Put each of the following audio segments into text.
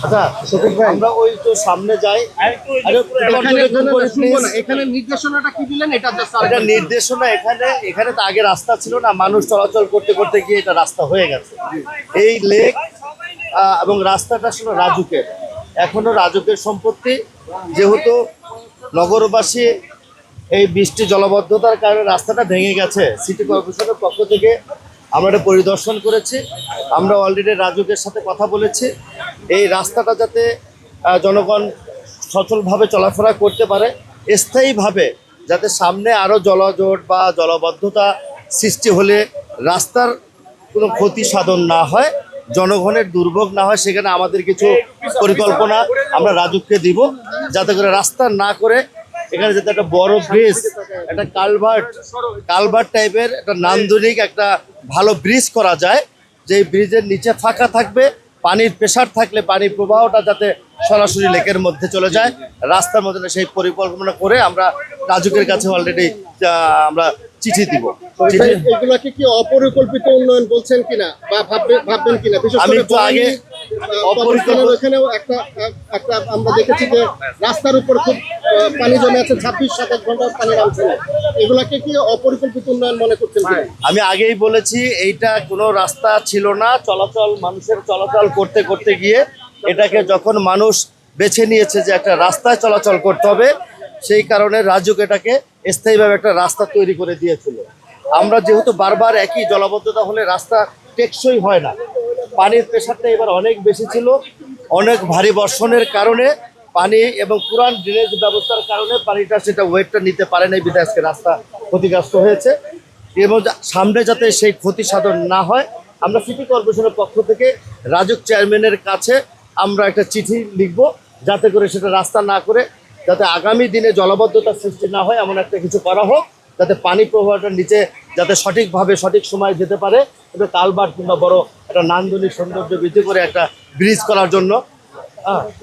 আচ্ছা শফিক ভাই, আমরা ওই তো সামনে যাই। এখানে নির্দেশনাটা কি দিলেন এটা এটা নির্দেশনা এখানে তো আগে রাস্তা ছিল না, মানুষ চলাচল করতে করতে গিয়ে এটা রাস্তা হয়ে গেছে। এই লেক এবং রাস্তাটা ছিল রাজুকের, এখনো রাজুকের সম্পত্তি। যেহেতু নগরবাসী এই বৃষ্টি জলবদ্ধতার কারণে রাস্তাটা ভেঙে গেছে, সিটি কর্পোরেশনের পক্ষ থেকে আমরা এটা পরিদর্শন করেছি। আমরা অলরেডি রাজুকের সাথে কথা বলেছি এই রাস্তাটা যাতে জনগণ সচলভাবে চলাফেরা করতে পারে, স্থায়ীভাবে, যাতে সামনে আরও জলজট বা জলবদ্ধতা সৃষ্টি হলে রাস্তার কোনো ক্ষতি সাধন না হয়, জনগণের দুর্ভোগ না হয়, সেখানে আমাদের কিছু পরিকল্পনা আমরা রাজুককে দিব, যাতে করে রাস্তা না করে এখানে যাতে একটা বড় ব্রিজ, একটা কালভার্ট টাইপের একটা নান্দনিক একটা ভালো ব্রিজ করা যায়, যেই ব্রিজের নিচে ফাঁকা থাকবে, পানির প্রেসার থাকলে পানির প্রবাহটা যাতে সরাসরি লেকের মধ্যে চলে যায়, রাস্তার মধ্যে সেই পরিকল্পনা করে আমরা রাজুকের কাছে অলরেডি আমরা চিঠি দিব। এগুলাকে কি অপরিকল্পিত উন্নয়ন বলছেন কিনা বা ভাববেন কিনা? আমি একটু আগে এখানেও একটা আমরা দেখেছি যে রাস্তার উপর খুব পানি জমে আছে, 26-27 ঘন্টা পানি নামছে না। এগুলাকে কি অপরিকল্পিত উন্নয়ন মনে করছেন? আমি আগেই বলেছি এইটা কোনো রাস্তা ছিল না, মানুষের চলাচল করতে করতে গিয়ে এটাকে যখন মানুষ বেছে নিয়েছে যে একটা রাস্তায় চলাচল করতে হবে, সেই কারণে রাজুক এটাকে স্থায়ীভাবে একটা রাস্তা তৈরি করে দিয়েছিল। আমরা যেহেতু বারবার একই জলাবদ্ধতা হলে রাস্তা টেকসই হয় না, পানির প্রেসারটা এবার অনেক বেশি ছিল, অনেক ভারী বর্ষণের কারণে পানি এবং পুরান ড্রেনেজ ব্যবস্থার কারণে পানিটা সেটা ওয়েটটা নিতে পারে না, বিধায় আজকে রাস্তা ক্ষতিগ্রস্ত হয়েছে। এবং সামনে যাতে সেই ক্ষতি সাধন না হয়, আমরা সিটি কর্পোরেশনের পক্ষ থেকে রাজুক চেয়ারম্যানের কাছে আমরা একটা চিঠি লিখব, যাতে করে সেটা রাস্তা না করে যাতে আগামী দিনে জলবদ্ধতার সৃষ্টি না হয় এমন একটা কিছু করা হোক, যাতে পানি প্রবাহটার নিচে যাতে সঠিকভাবে সঠিক সময় যেতে পারে, এটা কালভার্ট কিংবা বড় একটা নান্দনিক সৌন্দর্য বৃদ্ধি করে একটা ব্রিজ করার জন্য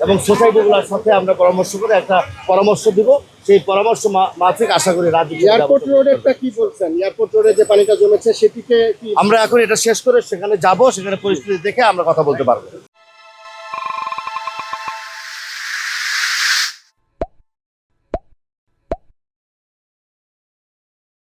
এবং সোসাইটিগুলোর সাথে আমরা পরামর্শ করে একটা পরামর্শ দিব। সেই পরামর্শ মাফিক আশা করি রাজুক। এয়ারপোর্ট রোডেরটা কি বলছেন? এয়ারপোর্ট রোডে যে পানিটা জমেছে সেটিকে আমরা এখন এটা শেষ করে সেখানে যাব, সেখানে পরিস্থিতি দেখে আমরা কথা বলতে পারবো।